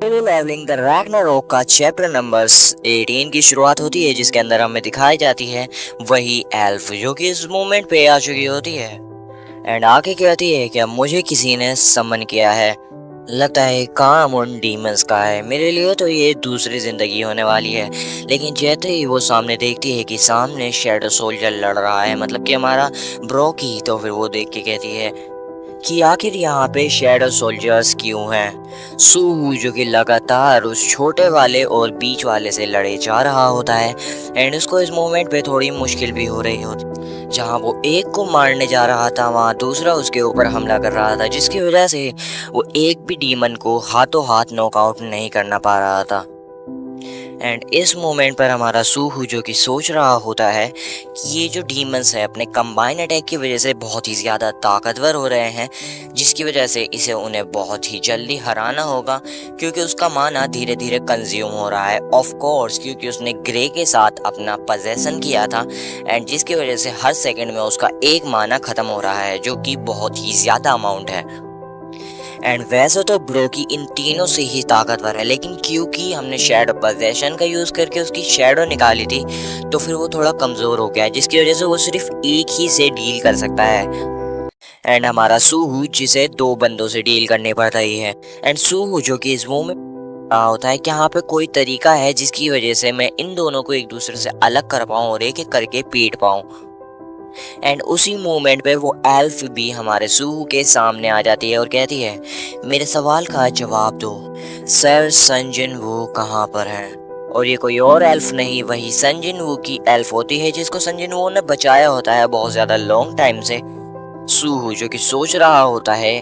Solo levelling the Ragnarok का chapter number 18 की शुरुआत होती है, जिसके अंदर हमें दिखाई जाती है वही एल्फ जो कि इस मोमेंट पे आ चुकी होती है एंड आके कहती है कि मुझे किसी ने समन किया है। लगता है काम उन डीमंस का है, मेरे लिए तो ये दूसरी जिंदगी होने वाली है। लेकिन जैसे ही वो सामने देखती है कि सामने शैडो सोल्जर लड़ रहा है, मतलब कि हमारा ब्रोकी, तो फिर वो देख के कहती है कि आखिर यहाँ पे शैडो सोल्जर्स क्यों हैं। सूहू जो कि लगातार उस छोटे वाले और बीच वाले से लड़े जा रहा होता है एंड उसको इस मोमेंट पे थोड़ी मुश्किल भी हो रही होती। जहाँ वो एक को मारने जा रहा था, वहाँ दूसरा उसके ऊपर हमला कर रहा था, जिसकी वजह से वो एक भी डीमन को हाथों हाथ नॉकआउट नहीं करना पा रहा था। एंड इस मोमेंट पर हमारा सूहू जो कि सोच रहा होता है कि ये जो डीमंस है अपने कंबाइन अटैक की वजह से बहुत ही ज़्यादा ताकतवर हो रहे हैं, जिसकी वजह से इसे उन्हें बहुत ही जल्दी हराना होगा, क्योंकि उसका माना धीरे धीरे कंज्यूम हो रहा है। ऑफ कोर्स क्योंकि उसने ग्रे के साथ अपना पजेशन किया था एंड जिसकी वजह से हर सेकंड में उसका एक माना ख़त्म हो रहा है, जो कि बहुत ही ज़्यादा अमाउंट है। एंड वैसे तो ब्रोकी इन तीनों से ही ताकतवर है, लेकिन क्योंकि हमने शैडो पोजेशन का यूज करके उसकी शैडो निकाली थी, तो फिर वो थोड़ा कमजोर हो गया है, जिसकी वजह से वो सिर्फ एक ही से डील कर सकता है। एंड हमारा सूहू जिसे दो बंदों से डील करनी पड़ रही है। एंड सूहू जो कि इस मूव में रहा होता है कि यहाँ पे कोई तरीका है जिसकी वजह से मैं इन दोनों को एक दूसरे से अलग कर पाऊँ और एक एक करके पीट पाऊँ। एंड उसी मोमेंट पे वो एल्फ भी हमारे सूहू के सामने आ जाती है और कहती है, मेरे सवाल का जवाब दो, सर संजन वू कहाँ पर है। और ये कोई और एल्फ नहीं, वही संजन वू की एल्फ होती है, जिसको संजन वू ने बचाया होता है बहुत ज्यादा लॉन्ग टाइम से। सूहू जो कि सोच रहा होता है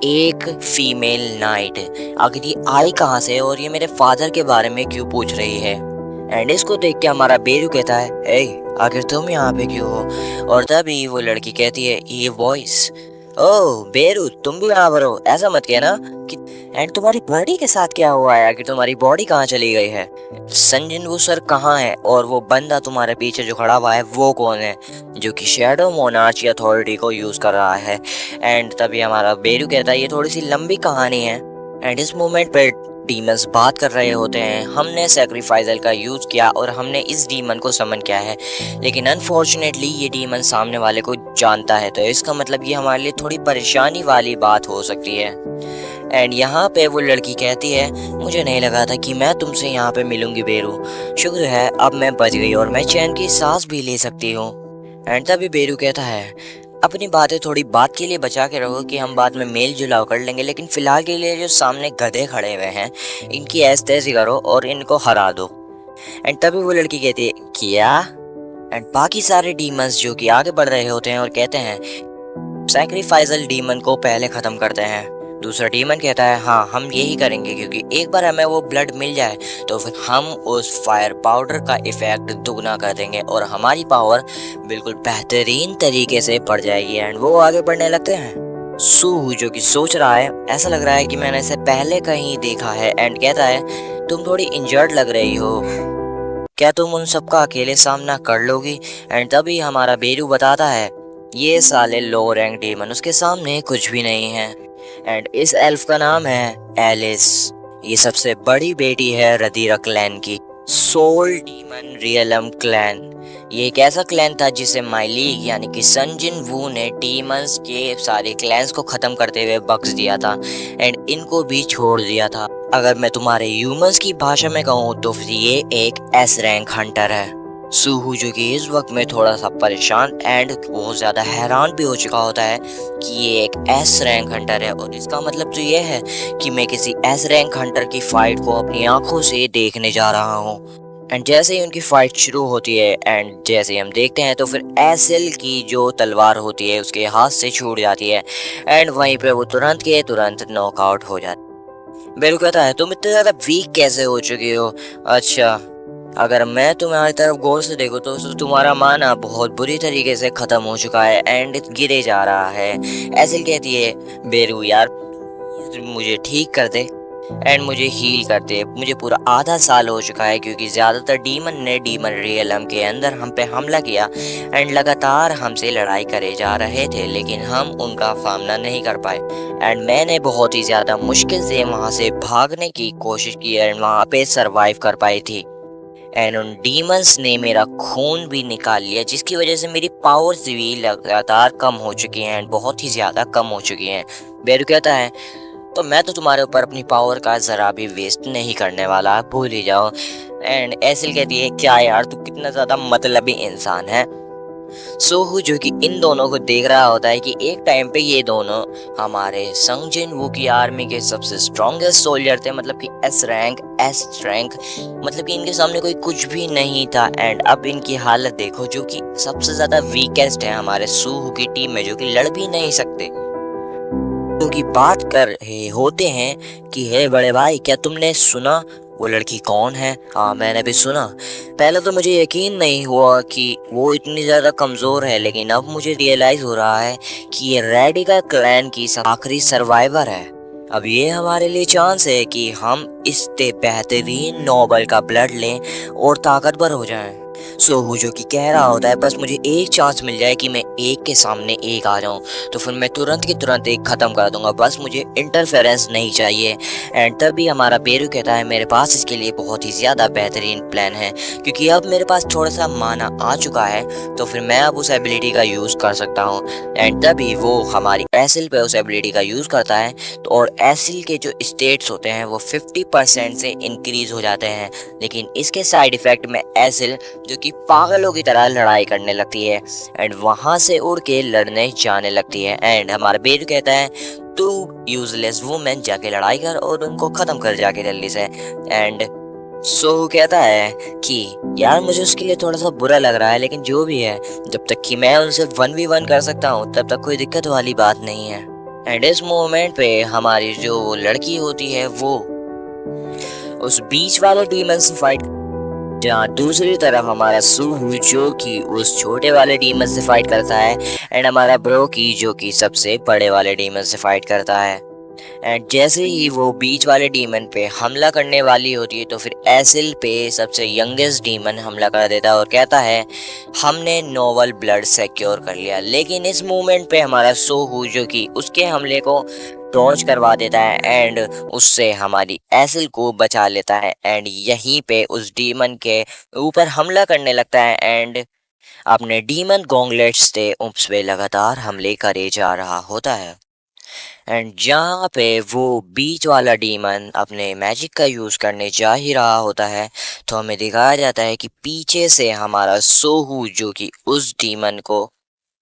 एक फीमेल नाइट, आखिर ये आई कहाँ से और ये मेरे फादर के बारे में क्यों पूछ रही है। एंड इसको देख के हमारा बेरू कहता है, ए आखिर तुम यहाँ पे क्यों हो। और तभी वो लड़की कहती है, ये वॉइस, ओह बेरू तुम भी यहाँ पर हो, ऐसा मत कहना कि। एंड तुम्हारी बॉडी के साथ क्या हुआ है, आखिर तुम्हारी बॉडी कहाँ चली गई है। संजन वो सर कहाँ है, और वो बंदा तुम्हारे पीछे जो खड़ा हुआ है वो कौन है, जो कि शैडो मोनार्ची अथॉरिटी को यूज कर रहा है। एंड तभी हमारा बेरू कहता है, ये थोड़ी सी लंबी कहानी है। एंड इस मोमेंट पे डीमंस बात कर रहे होते हैं, हमने सैक्रिफाइजल का यूज किया और हमने इस डीमन को समन किया है, लेकिन अनफॉर्चुनेटली ये डीमन सामने वाले को जानता है, तो इसका मतलब ये हमारे लिए थोड़ी परेशानी वाली बात हो सकती है। एंड यहाँ पे वो लड़की कहती है, मुझे नहीं लगा था कि मैं तुमसे यहाँ पे मिलूंगी बेरू, शुक्र है अब मैं बच गई और मैं चैन की सांस भी ले सकती हूँ। एंड तभी बेरू कहता है, अपनी बातें थोड़ी बात के लिए बचा के रखो कि हम बाद में मेल जुलाव कर लेंगे, लेकिन फिलहाल के लिए जो सामने गधे खड़े हुए हैं इनकी ऐश तैसी करो और इनको हरा दो। एंड तभी वो लड़की कहती है, क्या। एंड बाकी सारे डीमंस जो कि आगे बढ़ रहे होते हैं और कहते हैं, सैक्रिफाइजल डीमन को पहले खत्म करते हैं। दूसरा डीमन कहता है, हाँ हम यही करेंगे, क्योंकि एक बार हमें वो ब्लड मिल जाए तो फिर हम उस फायर पाउडर का इफेक्ट दुगना कर देंगे और हमारी पावर बिल्कुल बेहतरीन तरीके से बढ़ जाएगी। एंड वो आगे बढ़ने लगते हैं। सूहू जो कि सोच रहा है, ऐसा लग रहा है कि मैंने इसे पहले कहीं देखा है। एंड कहता है, तुम थोड़ी इंजर्ड लग रही हो, क्या तुम उन सबका अकेले सामना कर लोगी। एंड तभी हमारा बेरू बताता है, ये साले लो रैंक डीमन उसके सामने कुछ भी नहीं है। एंड इस एल्फ का नाम है एलिस, ये सबसे बड़ी बेटी है रदीरा क्लैन की, सोल डीमन रियलम क्लैन। ये एक ऐसा क्लैन था जिसे माइलीग यानी कि संजिन वू ने डीमंस के सारे क्लैंस को खत्म करते हुए बख्श दिया था एंड इनको भी छोड़ दिया था। अगर मैं तुम्हारे ह्यूमंस की भाषा में कहूँ तो फिर ये एक एस रैंक हंटर है। सूहू जो कि इस वक्त में थोड़ा सा परेशान एंड बहुत ज़्यादा हैरान भी हो चुका होता है कि ये एक एस रैंक हंटर है, और इसका मतलब तो ये है कि मैं किसी एस रैंक हंटर की फाइट को अपनी आंखों से देखने जा रहा हूँ। एंड जैसे ही उनकी फाइट शुरू होती है एंड जैसे ही हम देखते हैं तो फिर एसिल की जो तलवार होती है उसके हाथ से छूट जाती है एंड वहीं पे वो तुरंत के तुरंत नॉकआउट हो जाती है। बेल कहता है, तुम इतने ज़्यादा वीक कैसे हो चुकी हो। अच्छा, अगर मैं तुम्हारी तरफ गौर से देखूं तो तुम्हारा माना बहुत बुरी तरीके से खत्म हो चुका है एंड गिरे जा रहा है। एसिल कहती है, बेरू यार मुझे ठीक कर दे। एंड मुझे हील करते मुझे पूरा आधा साल हो चुका है, क्योंकि ज़्यादातर डीमन रियलम के अंदर हम पे हमला किया एंड लगातार हमसे लड़ाई करे जा रहे थे, लेकिन हम उनका सामना नहीं कर पाए। एंड मैंने बहुत ही ज़्यादा मुश्किल से वहाँ से भागने की कोशिश की एंड वहाँ पे सरवाइव कर पाई थी। एंड उन डीमंस ने मेरा खून भी निकाल लिया, जिसकी वजह से मेरी पावर्स भी लगातार कम हो चुकी हैं एंड बहुत ही ज़्यादा कम हो चुकी हैं। बेरू कहता है तो मैं तो तुम्हारे ऊपर अपनी पावर का ज़रा भी वेस्ट नहीं करने वाला, भूल ही जाओ। एंड एसिल कहती है क्या यार तू कितना ज़्यादा मतलबी इंसान है। सोहू जो कि इन दोनों को देख रहा होता है कि एक टाइम पे ये दोनों हमारे संगजिन वूकी आर्मी के सबसे स्ट्रॉन्गेस्ट सोल्जर थे, मतलब कि एस रैंक, मतलब कि इनके सामने कोई कुछ भी नहीं था। एंड अब इनकी हालत देखो, जो कि सबसे ज़्यादा वीकेस्ट है हमारे सोहू की टीम में, जो कि लड़ भी नहीं सकते, क्योंकि बात कर रहे होते हैं कि हे बड़े भाई क्या तुमने सुना वो लड़की कौन है। हाँ मैंने भी सुना। पहले तो मुझे यकीन नहीं हुआ कि वो इतनी ज़्यादा कमज़ोर है, लेकिन अब मुझे रियलाइज़ हो रहा है कि ये रेडिका क्लैन की आखिरी सर्वाइवर है। अब ये हमारे लिए चांस है कि हम इससे बेहतरीन नोबल का ब्लड लें और ताकतवर हो जाएं। सोहू जो कि कह रहा होता है बस मुझे एक चांस मिल जाए कि मैं एक के सामने एक आ जाऊं, तो फिर मैं तुरंत की तुरंत एक ख़त्म कर दूंगा, बस मुझे इंटरफेरेंस नहीं चाहिए। एंड तभी हमारा बेरू कहता है मेरे पास इसके लिए बहुत ही ज़्यादा बेहतरीन प्लान है, क्योंकि अब मेरे पास थोड़ा सा माना आ चुका है, तो फिर मैं अब उस एबिलिटी का यूज़ कर सकता हूँ। एंड तभी वो हमारी एसिल पे उस एबिलिटी का यूज़ करता है, तो और एसिल के जो स्टेट्स होते हैं वो 50% से इंक्रीज हो जाते हैं। लेकिन इसके साइड इफ़ेक्ट में एसिल जो कि पागलों की तरह लड़ाई करने लगती है एंड वहां से उड़ के लड़ने जाने लगती है। एंड हमारा बेरू कहता है तू यूजलेस वुमेन जाके लड़ाई कर और उनको खत्म कर जाके जल्दी से। एंड सो कहता है कि यार मुझे उसके लिए थोड़ा सा बुरा लग रहा है, लेकिन जो भी है जब तक कि मैं उनसे 1v1 कर सकता हूँ तब तक कोई दिक्कत वाली बात नहीं है। एंड इस मोमेंट पे हमारी जो लड़की होती है वो उस बीच वाले डीमन से फाइट, जहाँ दूसरी तरफ हमारा सूहू जो कि उस छोटे वाले डीमन से फाइट करता है एंड हमारा ब्रोकी जो कि सबसे बड़े वाले डीमन से फाइट करता है। एंड जैसे ही वो बीच वाले डीमन पे हमला करने वाली होती है, तो फिर एसिल पे सबसे यंगेस्ट डीमन हमला कर देता है और कहता है हमने नोवल ब्लड सिक्योर कर लिया। लेकिन इस मोमेंट पे हमारा सोहू जो कि उसके हमले को डॉज करवा देता है एंड उससे हमारी एसिल को बचा लेता है एंड यहीं पे उस डीमन के ऊपर हमला करने लगता है एंड अपने डीमन गॉन्गलेट्स से उस पे लगातार हमले करे जा रहा होता है। एंड जहाँ पे वो बीच वाला डीमन अपने मैजिक का यूज़ करने जा ही रहा होता है, तो हमें दिखाया जाता है कि पीछे से हमारा सोहू जो कि उस डीमन को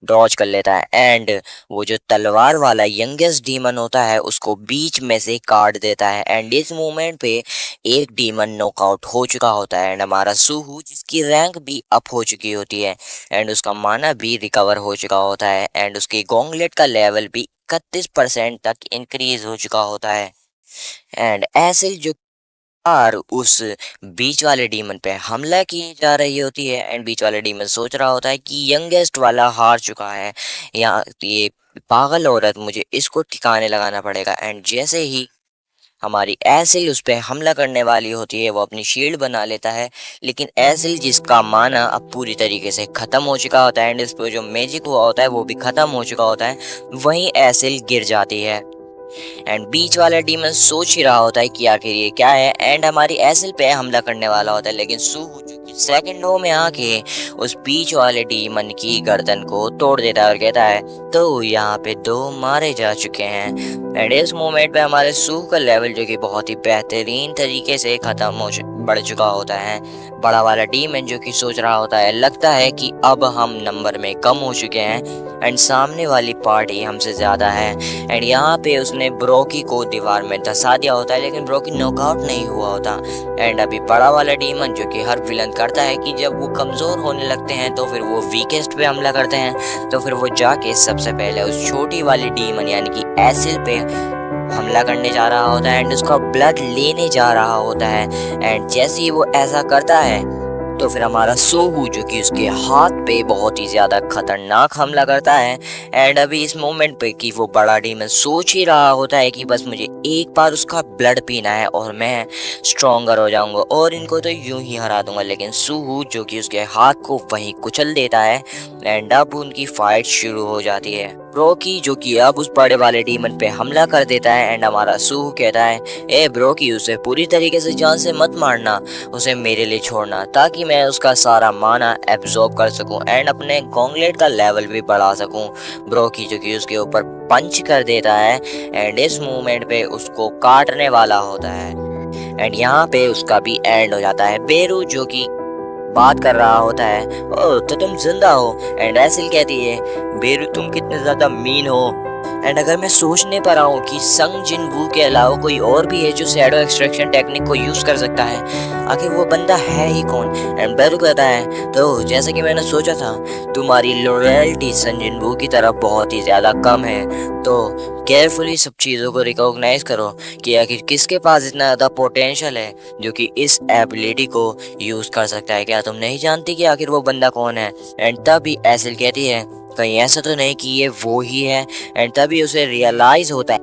डॉज कर लेता है एंड वो जो तलवार वाला यंगेस्ट डीमन होता है उसको बीच में से काट देता है। एंड इस मोमेंट पे एक डीमन नॉकआउट हो चुका होता है एंड हमारा सूहू जिसकी रैंक भी अप हो चुकी होती है एंड उसका माना भी रिकवर हो चुका होता है एंड उसके गॉन्गलेट का लेवल भी 31% तक इंक्रीज हो चुका होता है। एंड ऐसे जो और उस बीच वाले डीमन पे हमला की जा रही होती है एंड बीच वाले डीमन सोच रहा होता है कि यंगेस्ट वाला हार चुका है, या ये पागल औरत, मुझे इसको ठिकाने लगाना पड़ेगा। एंड जैसे ही हमारी एसिल उस पे हमला करने वाली होती है वो अपनी शील्ड बना लेता है, लेकिन एसिल जिसका माना अब पूरी तरीके से ख़त्म हो चुका होता है एंड इस पर जो मैजिक हुआ होता है वो भी ख़त्म हो चुका होता है, वहीं एसिल गिर जाती है। एंड बीच वाला डीमन सोच ही रहा होता है कि आखिर ये क्या है एंड हमारी एसिल पे हमला करने वाला होता है, लेकिन सूहू जो कि सेकंडों में आके उस बीच वाले डीमन की गर्दन को तोड़ देता है और कहता है तो यहाँ पे 2 मारे जा चुके हैं। एंड इस मोमेंट पे हमारे सूहू का लेवल जो कि बहुत ही बेहतरीन तरीके से ख़त्म हो बढ़ चुका होता है। बड़ा वाला डीमन जो कि सोच रहा होता है लगता है कि अब हम नंबर में कम हो चुके हैं एंड सामने वाली पार्टी हमसे ज़्यादा है। एंड यहाँ पे उसने ब्रोकी को दीवार में धंसा दिया होता है, लेकिन ब्रोकी नॉकआउट नहीं हुआ होता। एंड अभी बड़ा वाला डीमन जो कि हर विलन करता है कि जब वो कमज़ोर होने लगते हैं तो फिर वो वीकेस्ट पे हमला करते हैं, तो फिर वो जाके सबसे पहले उस छोटी वाली डीमन यानी कि एसिल पे हमला करने जा रहा होता है एंड उसका ब्लड लेने जा रहा होता है। एंड जैसे ही वो ऐसा करता है तो फिर हमारा सोहू जो कि उसके हाथ पे बहुत ही ज़्यादा खतरनाक हमला करता है। एंड अभी इस मोमेंट पे कि वो बड़ा डीमन सोच ही रहा होता है कि बस मुझे एक बार उसका ब्लड पीना है और मैं स्ट्रॉन्गर हो जाऊंगा और इनको तो यूं ही हरा दूंगा, लेकिन सूहू जो कि उसके हाथ को वहीं कुचल देता है। एंड अब उनकी फाइट शुरू हो जाती है। ब्रोकी जो कि अब उस बड़े वाले डीमन पे हमला कर देता है। एंड हमारा सूहू कहता है, ए ब्रोकी, उसे पूरी तरीके से जान से मत मारना, उसे मेरे लिए छोड़ना ताकि मैं उसका सारा माना एब्जॉर्ब कर सकूं एंड अपने गॉन्गलेट का लेवल भी बढ़ा सकूं। ब्रोकी जो कि उसके ऊपर पंच कर देता है एंड इस मूवमेंट पे उसको काटने वाला होता है। एंड यहाँ पे उसका भी एंड हो जाता है। बेरू जो कि बात कर रहा होता है, ओह तो तुम जिंदा हो। एंड एसिल कहती है, बेरू तुम कितने ज्यादा मीन हो। एंड अगर मैं सोच नहीं पा रहा हूँ कि संग जिनवू के अलावा कोई और भी है जो शैडो एक्सट्रैक्शन टेक्निक को यूज कर सकता है, आखिर वो बंदा है ही कौन। एंड बेरू कहता है, तो जैसा कि मैंने सोचा था, तुम्हारी लॉयल्टी संग जिनवू की तरफ बहुत ही ज्यादा कम है, तो केयरफुली सब चीज़ों को रिकॉग्नाइज करो कि आखिर किसके पास इतना ज़्यादा पोटेंशियल है जो कि इस एबिलिटी को यूज़ कर सकता है। क्या तुम नहीं जानती कि आखिर वो बंदा कौन है। एंड तभी एसिल कहती है, कहीं ऐसा तो नहीं कि ये वो ही है। एंड तभी उसे रियलाइज होता है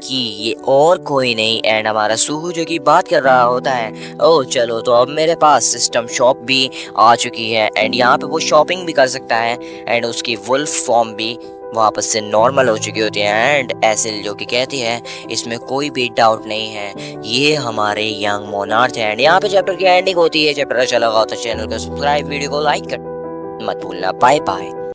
कि ये और कोई नहीं। एंड हमारा सूहू जो कि बात कर रहा होता है, ओह चलो तो अब मेरे पास सिस्टम शॉप भी आ चुकी है एंड यहाँ पे वो शॉपिंग भी कर सकता है एंड उसकी वुल्फ फॉर्म भी वापस से नॉर्मल हो चुकी होती है। एंड एसिल जो कि कहती है, इसमें कोई भी डाउट नहीं है, ये हमारे यंग मोनार्च हैं। एंड यहाँ पे चैप्टर की एंडिंग होती है। चैप्टर अच्छा लगा तो चैनल को सब्सक्राइब, वीडियो को लाइक कर मत भूलना। Bye bye.